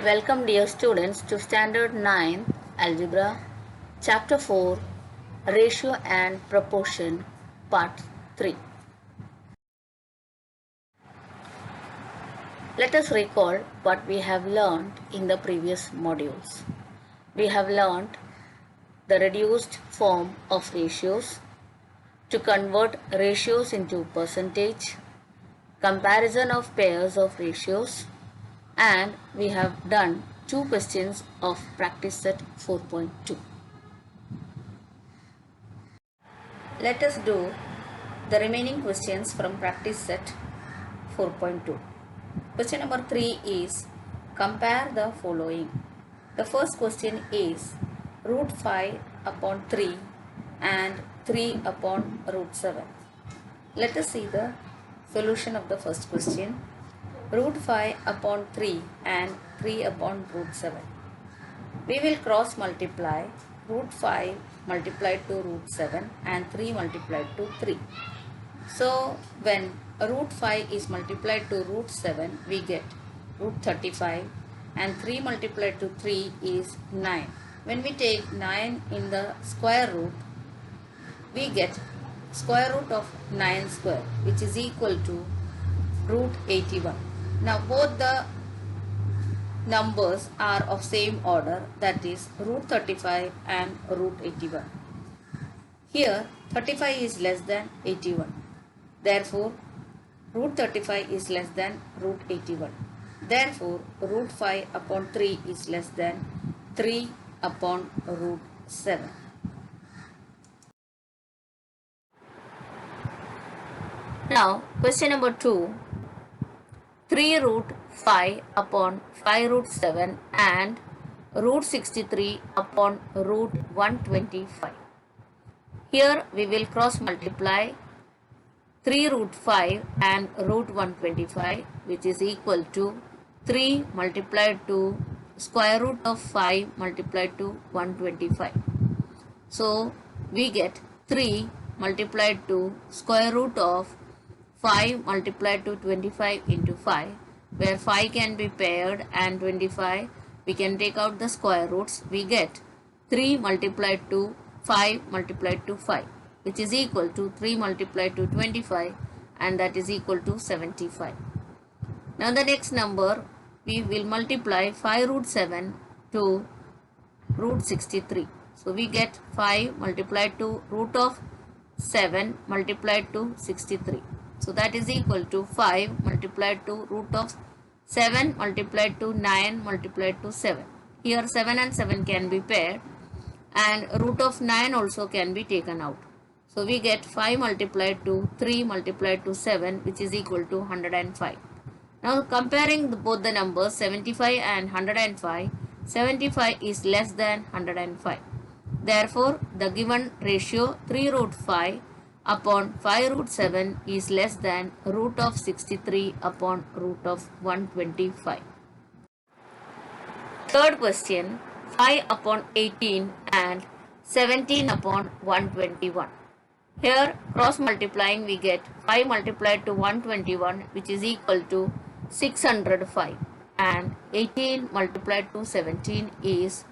Welcome dear students to Standard 9 Algebra Chapter 4 Ratio and Proportion Part 3. Let us recall what we have learned in the previous modules. We have learned the reduced form of ratios, to convert ratios into percentage, comparison of pairs of ratios, and we have done two questions of practice set 4.2. Let us do the remaining questions from practice set 4.2. Question number 3 is compare the following. The first question is root 5 upon 3 and 3 upon root 7. Let us see the solution of the first question. Root 5 upon 3 and 3 upon root 7. We will cross multiply root 5 multiplied to root 7 and 3 multiplied to 3. So when root 5 is multiplied to root 7, we get root 35 and 3 multiplied to 3 is 9. When we take 9 in the square root, we get square root of 9 square, which is equal to root 81. Now both the numbers are of same order, that is root 35 and root 81. Here 35 is less than 81. Therefore root 35 is less than root 81. Therefore root 5 upon 3 is less than 3 upon root 7. Now question number 2. 3 root 5 upon 5 root 7 and root 63 upon root 125. Here we will cross multiply 3 root 5 and root 125, which is equal to 3 multiplied to square root of 5 multiplied to 125. So we get 3 multiplied to square root of 5 multiplied to 25 into 5, where 5 can be paired and 25 we can take out the square roots. We get 3 multiplied to 5 multiplied to 5, which is equal to 3 multiplied to 25, and that is equal to 75. Now the next number, we will multiply 5 root 7 to root 63. So we get 5 multiplied to root of 7 multiplied to 63. So that is equal to 5 multiplied to root of 7 multiplied to 9 multiplied to 7. Here 7 and 7 can be paired and root of 9 also can be taken out. So we get 5 multiplied to 3 multiplied to 7, which is equal to 105. Now comparing both the numbers 75 and 105, 75 is less than 105. Therefore the given ratio 3 root 5 upon 5 root 7 is less than root of 63 upon root of 125. Third question, 5 upon 18 and 17 upon 121. Here cross multiplying we get 5 multiplied to 121, which is equal to 605, and 18 multiplied to 17 is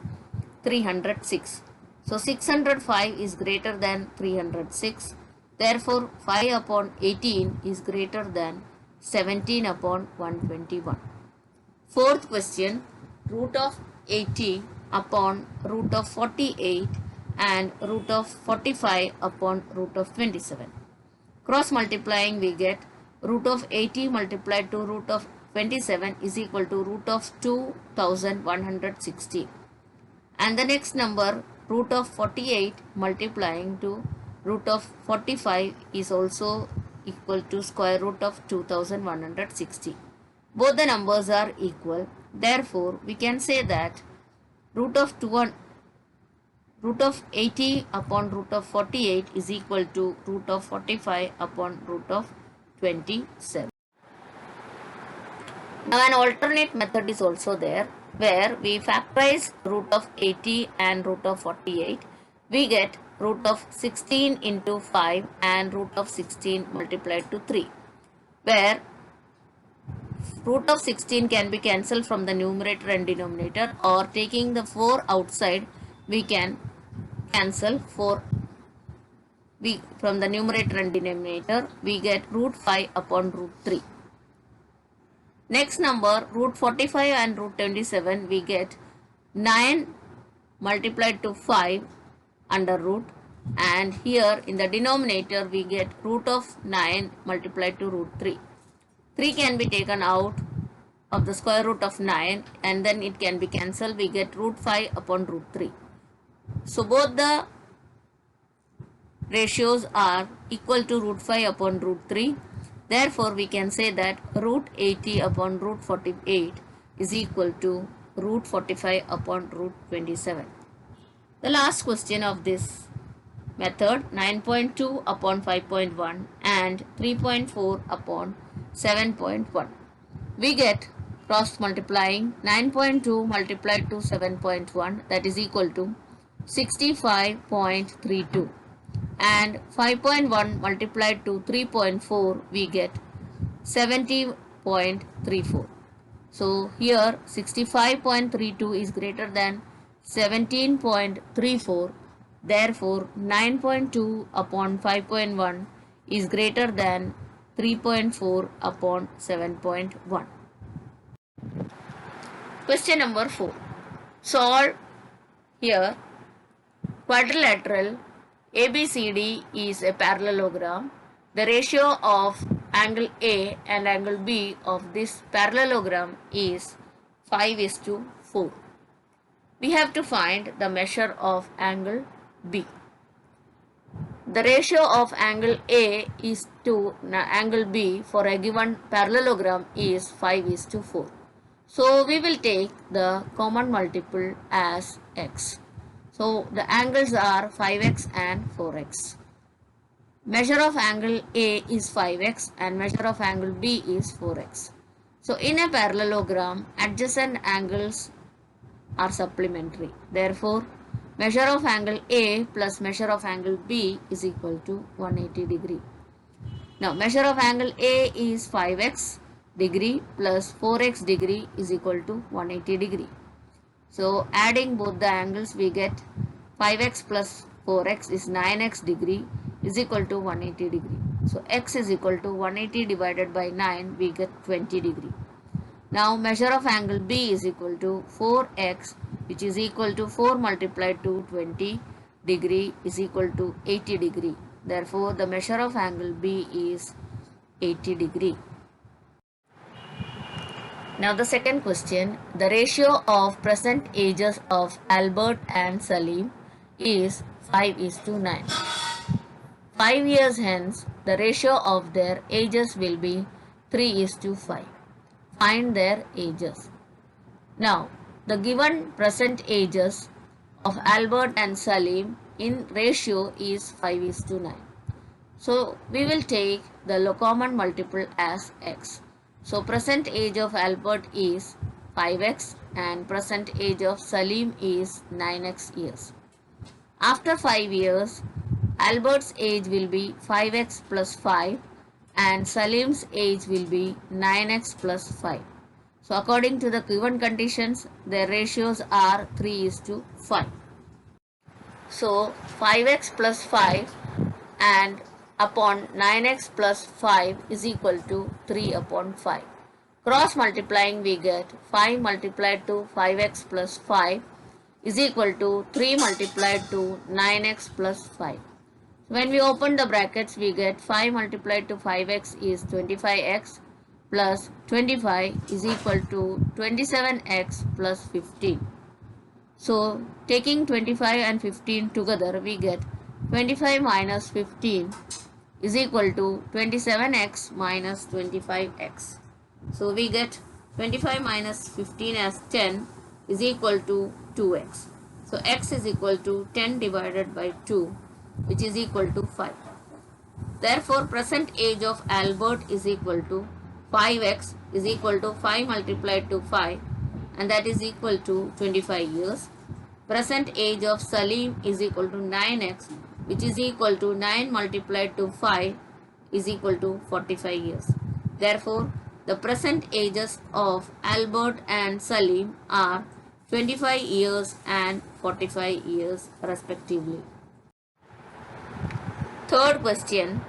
306. So 605 is greater than 306. Therefore 5 upon 18 is greater than 17 upon 121. Fourth question, root of 80 upon root of 48 and root of 45 upon root of 27. Cross multiplying we get root of 80 multiplied to root of 27 is equal to root of 2160. And the next number, root of 48 multiplying to root of 45 is also equal to square root of 2160. Both the numbers are equal. Therefore, we can say that root of 80 upon root of 48 is equal to root of 45 upon root of 27. Now an alternate method is also there, where we factorize root of 80 and root of 48. We get root of 16 into 5 and root of 16 multiplied to 3, where root of 16 can be cancelled from the numerator and denominator, or taking the 4 outside, we can cancel 4 from the numerator and denominator. We get root 5 upon root 3. Next number, root 45 and root 27, we get 9 multiplied to 5 under root, and here in the denominator we get root of 9 multiplied to root 3. 3 can be taken out of the square root of 9 and then it can be cancelled. We get root 5 upon root 3. So both the ratios are equal to root 5 upon root 3. Therefore, we can say that root 80 upon root 48 is equal to root 45 upon root 27. The last question of this method, 9.2 upon 5.1 and 3.4 upon 7.1. We get cross multiplying 9.2 multiplied to 7.1, that is equal to 65.32, and 5.1 multiplied to 3.4, we get 70.34. So here 65.32 is greater than 17.34. Therefore 9.2 upon 5.1 is greater than 3.4 upon 7.1. Question number 4. Solve here. Quadrilateral ABCD is a parallelogram. The ratio of angle A and angle B of this parallelogram is 5:4. We have to find the measure of angle B. The ratio of angle A is to angle B for a given parallelogram is 5:4. So we will take the common multiple as x. So the angles are 5x and 4x. Measure of angle A is 5x and measure of angle B is 4x. So in a parallelogram, adjacent angles are supplementary. Therefore, measure of angle A plus measure of angle B is equal to 180 degree. Now measure of angle A is 5x degree plus 4x degree is equal to 180 degree. So adding both the angles, we get 5x plus 4x is 9x degree is equal to 180 degree. So x is equal to 180 divided by 9, we get 20 degree. Now measure of angle B is equal to 4x, which is equal to 4 multiplied to 20 degree is equal to 80 degree. Therefore the measure of angle B is 80 degree. Now the second question, the ratio of present ages of Albert and Salim is 5:9. 5 years hence, the ratio of their ages will be 3:5. Find their ages. Now, the given present ages of Albert and Salim in ratio is 5:9. So, we will take the common multiple as x. So present age of Albert is 5x and present age of Salim is 9x years. After 5 years, Albert's age will be 5x plus 5 and Salim's age will be 9x plus 5. So according to the given conditions, their ratios are 3:5. So 5x plus 5 and upon 9x plus 5 is equal to 3 upon 5. Cross multiplying, we get 5 multiplied to 5x plus 5 is equal to 3 multiplied to 9x plus 5. When we open the brackets, we get 5 multiplied to 5x is 25x plus 25 is equal to 27x plus 15. So taking 25 and 15 together, we get 25 minus 15 is equal to 27x minus 25x. So we get 25 minus 15 as 10 is equal to 2x. So x is equal to 10 divided by 2, which is equal to 5. Therefore, present age of Albert is equal to 5x is equal to 5 multiplied to 5, and that is equal to 25 years. Present age of Salim is equal to 9x, which is equal to 9 multiplied to 5 is equal to 45 years. Therefore, The present ages of Albert and Salim are 25 years and 45 years respectively. Third question.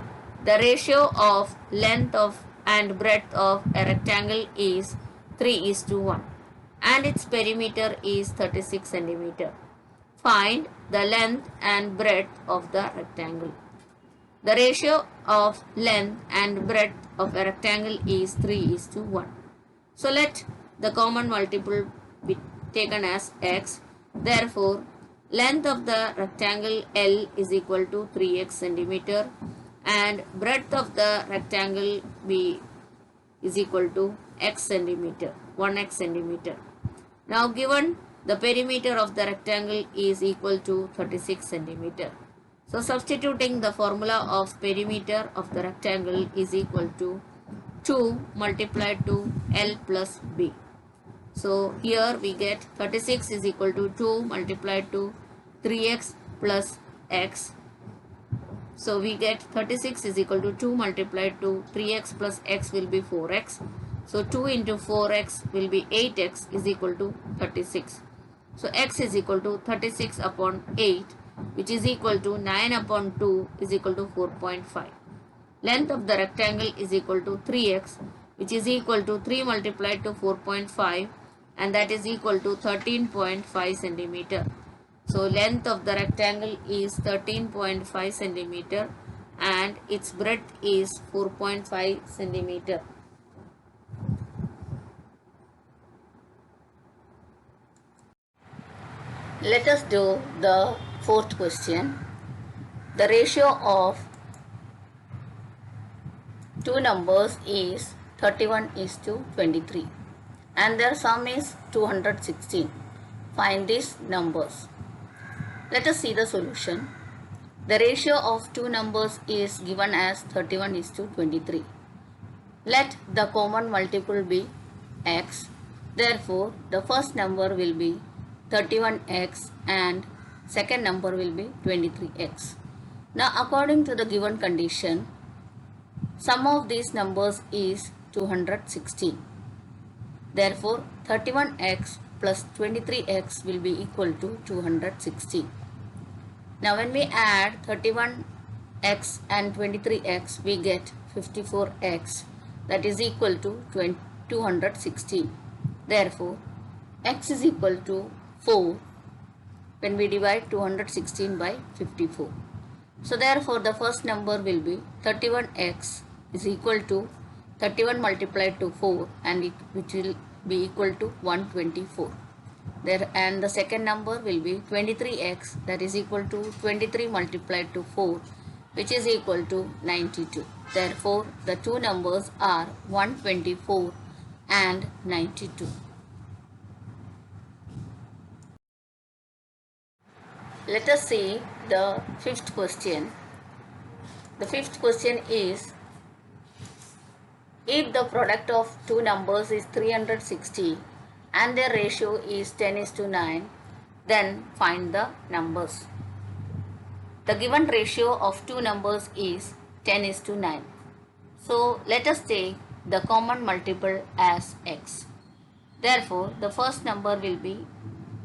The ratio of length of and breadth of a rectangle is 3:1 and its perimeter is 36 centimeter. Find the length and breadth of the rectangle. The ratio of length and breadth of a rectangle is 3:1. So let the common multiple be taken as x. Therefore, length of the rectangle L is equal to 3x centimeter and breadth of the rectangle B is equal to x centimeter, 1x centimeter. Now given the perimeter of the rectangle is equal to 36 centimeter. So substituting the formula of perimeter of the rectangle is equal to 2 multiplied to L plus B. So here we get 36 is equal to 2 multiplied to 3x plus x. So we get 36 is equal to 2 multiplied to 3x plus x will be 4x. So 2 into 4x will be 8x is equal to 36. So x is equal to 36 upon 8, which is equal to 9 upon 2 is equal to 4.5. Length of the rectangle is equal to 3x, which is equal to 3 multiplied to 4.5, and that is equal to 13.5 centimeter. So length of the rectangle is 13.5 centimeter and its breadth is 4.5 centimeter. Let us do the fourth question. The ratio of two numbers is 31:23 and their sum is 216. Find these numbers. Let us see the solution. The ratio of two numbers is given as 31:23. Let the common multiple be x. Therefore, the first number will be 31x and second number will be 23x. Now, according to the given condition, sum of these numbers is 216. Therefore, 31x plus 23x will be equal to 216. Now, when we add 31x and 23x, we get 54x, that is equal to 216. Therefore, x is equal to 4 when we divide 216 by 54. So therefore the first number will be 31x is equal to 31 multiplied to 4 and which will be equal to 124. And the second number will be 23x, that is equal to 23 multiplied to 4, which is equal to 92. Therefore the two numbers are 124 and 92. Let us see the fifth question. The fifth question is, if the product of two numbers is 360 and their ratio is 10:9, then find the numbers. The given ratio of two numbers is 10:9. So let us take the common multiple as x. Therefore, the first number will be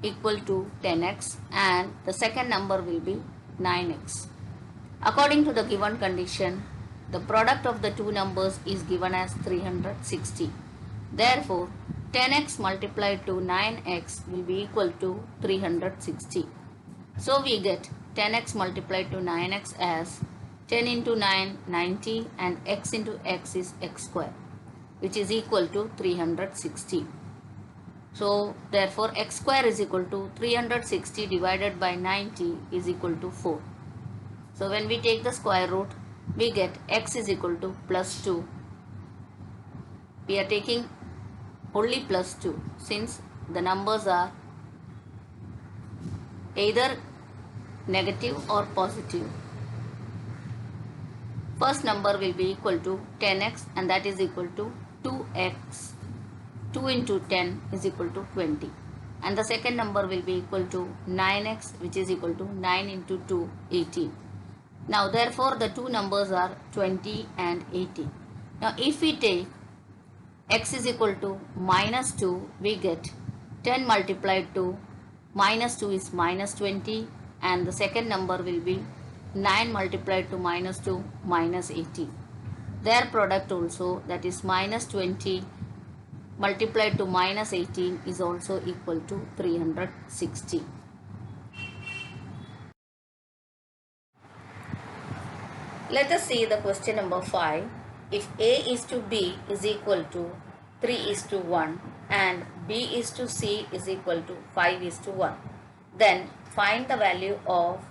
equal to 10x and the second number will be 9x. According to the given condition, the product of the two numbers is given as 360. Therefore, 10x multiplied to 9x will be equal to 360. So we get 10x multiplied to 9x as 10 into 9, 90, and x into x is x square, which is equal to 360. So therefore x square is equal to 360 divided by 90 is equal to 4. So when we take the square root, we get x is equal to plus 2. We are taking only plus 2 since the numbers are either negative or positive. First number will be equal to 10x and that is equal to 2x. 2 into 10 is equal to 20. And the second number will be equal to 9x, which is equal to 9 into 2, 18. Now therefore the two numbers are 20 and 18. Now if we take x is equal to minus 2, we get 10 multiplied to minus 2 is minus 20, and the second number will be 9 multiplied to minus 2 minus 18. Their product also, that is minus 20 multiplied to minus 18 is also equal to 360. Let us see the question number 5. If A is to B is equal to 3 is to 1 and B is to C is equal to 5 is to 1, then find the value of,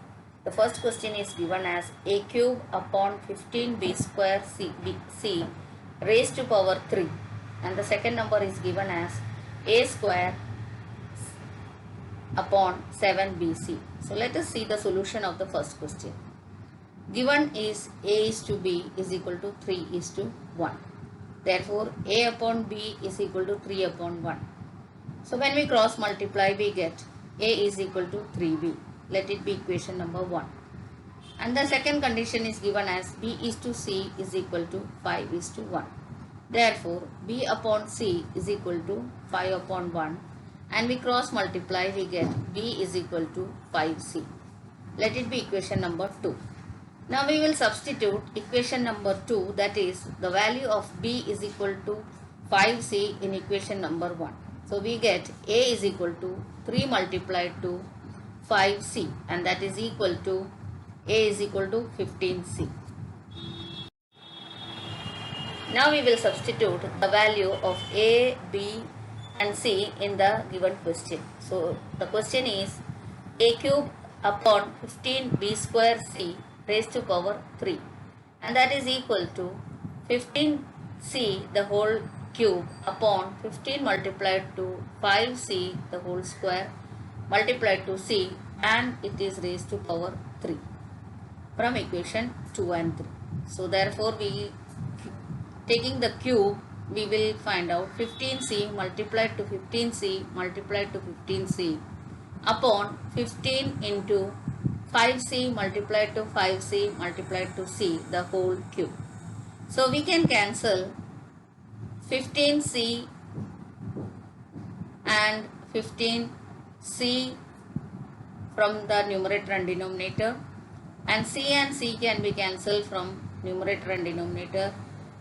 the first question is given as A cube upon 15B square C raised to power 3, and the second number is given as A square upon 7BC. So let us see the solution of the first question. Given is A is to B is equal to 3 is to 1. Therefore, A upon B is equal to 3 upon 1. So when we cross multiply, we get A is equal to 3B. Let it be equation number 1. And the second condition is given as B is to C is equal to 5 is to 1. Therefore, B upon C is equal to 5 upon 1. And we cross multiply, we get B is equal to 5C. Let it be equation number 2. Now we will substitute equation number 2, that is the value of B is equal to 5C in equation number 1. So we get A is equal to 3 multiplied to 5C, and that is equal to A is equal to 15C. Now we will substitute the value of A, B and C in the given question. So the question is A cube upon 15B square C raised to power 3, and that is equal to 15C the whole cube upon 15 multiplied to 5C the whole square multiplied to C, and it is raised to power 3 from equation 2 and 3. So therefore we, taking the cube, we will find out 15C multiplied to 15C multiplied to 15C upon 15 into 5C multiplied to 5C multiplied to C the whole cube. So we can cancel 15C and 15C from the numerator and denominator, and C can be cancelled from numerator and denominator.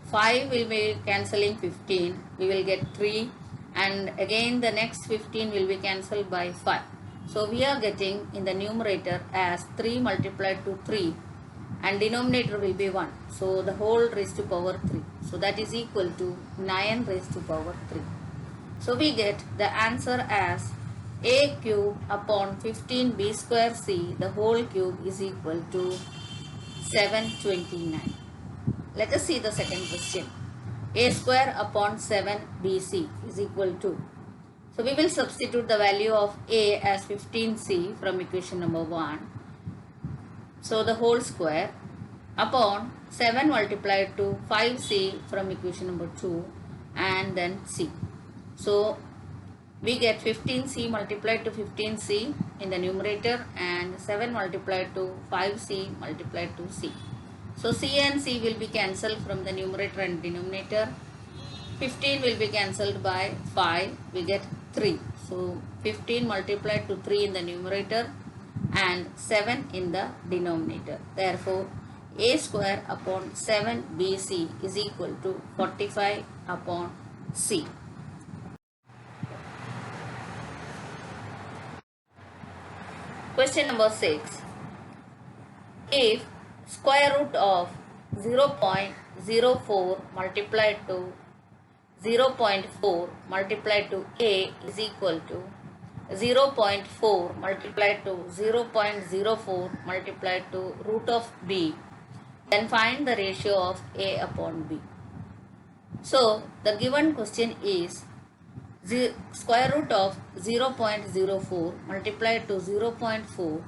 5 will be cancelling 15, we will get 3, and again the next 15 will be cancelled by 5. So we are getting in the numerator as 3 multiplied to 3, and denominator will be 1. So the whole raised to power 3. So that is equal to 9 raised to power 3. So we get the answer as A cube upon 15B square C the whole cube is equal to 729. Let us see the second question. A square upon 7BC is equal to. So we will substitute the value of A as 15C from equation number 1. So the whole square upon 7 multiplied to 5C from equation number 2, and then C. So we get 15C multiplied to 15C in the numerator and 7 multiplied to 5C multiplied to C. So C and C will be cancelled from the numerator and denominator. 15 will be cancelled by 5, we get 3. So 15 multiplied to 3 in the numerator and 7 in the denominator. Therefore, A square upon 7BC is equal to 45 upon C. Question number 6. If square root of 0.04 multiplied to 0.4 multiplied to A is equal to 0.4 multiplied to 0.04 multiplied to root of B, then find the ratio of A upon B. So the given question is square root of 0.04 multiplied to 0.4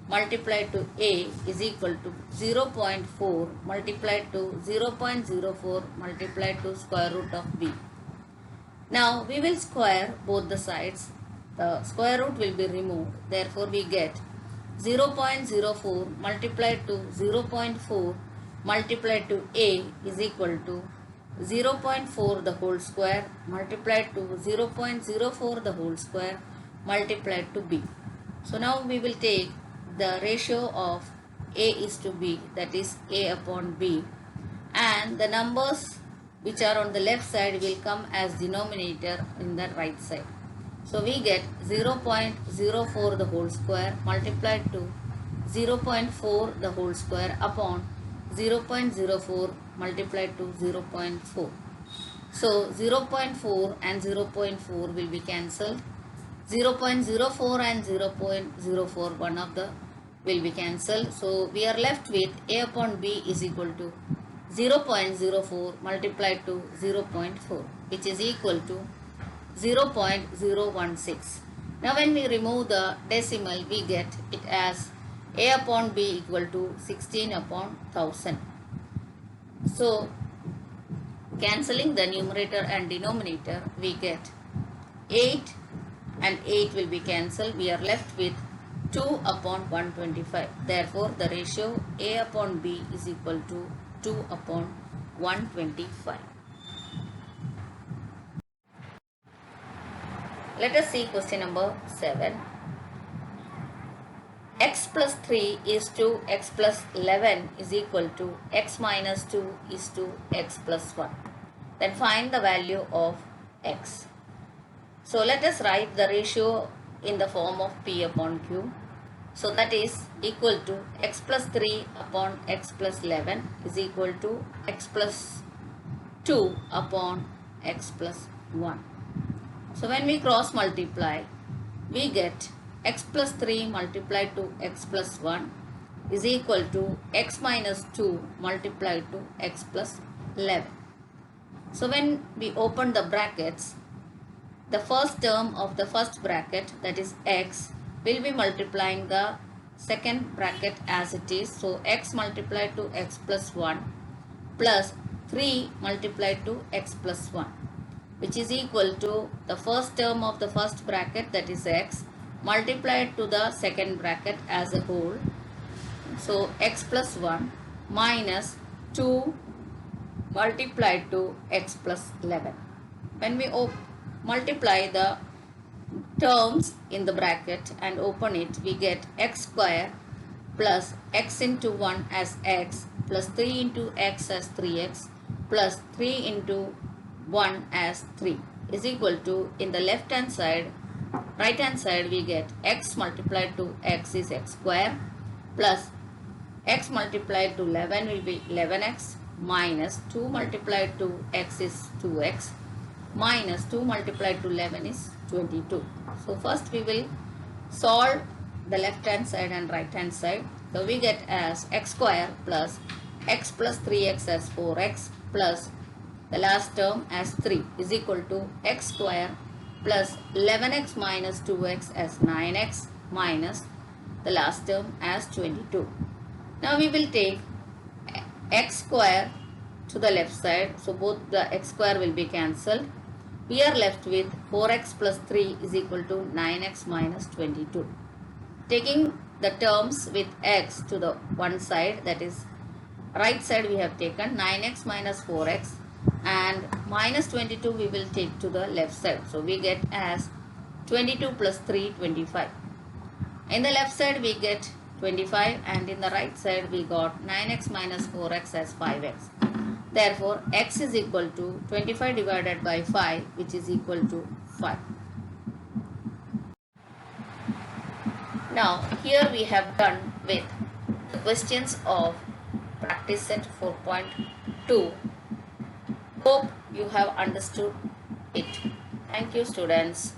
multiplied to A is equal to 0.4 multiplied to 0.04 multiplied to square root of B. Now we will square both the sides. The square root will be removed. Therefore we get 0.04 multiplied to 0.4 multiplied to A is equal to 0.4 the whole square multiplied to 0.04 the whole square multiplied to b. So now we will take the ratio of a is to b, that is a upon b, and the numbers which are on the left side will come as denominator in the right side. So we get 0.04 the whole square multiplied to 0.4 the whole square upon 0.04 multiplied to 0.4. So 0.4 and 0.4 will be cancelled. 0.04 and 0.04, one of the will be cancelled. So we are left with a upon b is equal to 0.04 multiplied to 0.4, which is equal to 0.016. Now when we remove the decimal, we get it as a upon b equal to 16 upon 1000. So cancelling the numerator and denominator, we get 8 and 8 will be cancelled. We are left with 2 upon 125. Therefore, the ratio a upon b is equal to 2 upon 125. Let us see question number 7. X plus 3 is to x plus 11 is equal to x minus 2 is to x plus 1. Then find the value of x. So let us write the ratio in the form of p upon q. So that is equal to x plus 3 upon x plus 11 is equal to x plus 2 upon x plus 1. So when we cross multiply, we get x plus 3 multiplied to x plus 1 is equal to x minus 2 multiplied to x plus 11. So when we open the brackets, the first term of the first bracket, that is x, will be multiplying the second bracket as it is. So x multiplied to x plus 1 plus 3 multiplied to x plus 1, which is equal to the first term of the first bracket, that is x, multiplied to the second bracket as a whole. So x plus 1 minus 2 multiplied to x plus 11. When we multiply the terms in the bracket and open it, we get x square plus x into 1 as x plus 3 into x as 3x plus 3 into 1 as 3 is equal to, in the left hand side, right hand side, we get x multiplied to x is x square plus x multiplied to 11 will be 11x minus 2 multiplied to x is 2x minus 2 multiplied to 11 is 22. So first we will solve the left hand side and right hand side. So we get as x square plus x plus 3x as 4x plus the last term as 3 is equal to x square plus 11x minus 2x as 9x minus the last term as 22. Now we will take x square to the left side. So both the x square will be cancelled. We are left with 4x plus 3 is equal to 9x minus 22. Taking the terms with x to the one side, that is right side, we have taken 9x minus 4x and minus 22 we will take to the left side. So we get as 22 plus 3, 25. In the left side we get 25 and in the right side we got 9x minus 4x as 5x. Therefore, x is equal to 25 divided by 5, which is equal to 5. Now, here we have done with the questions of practice set 4.2. Hope you have understood it. Thank you, students.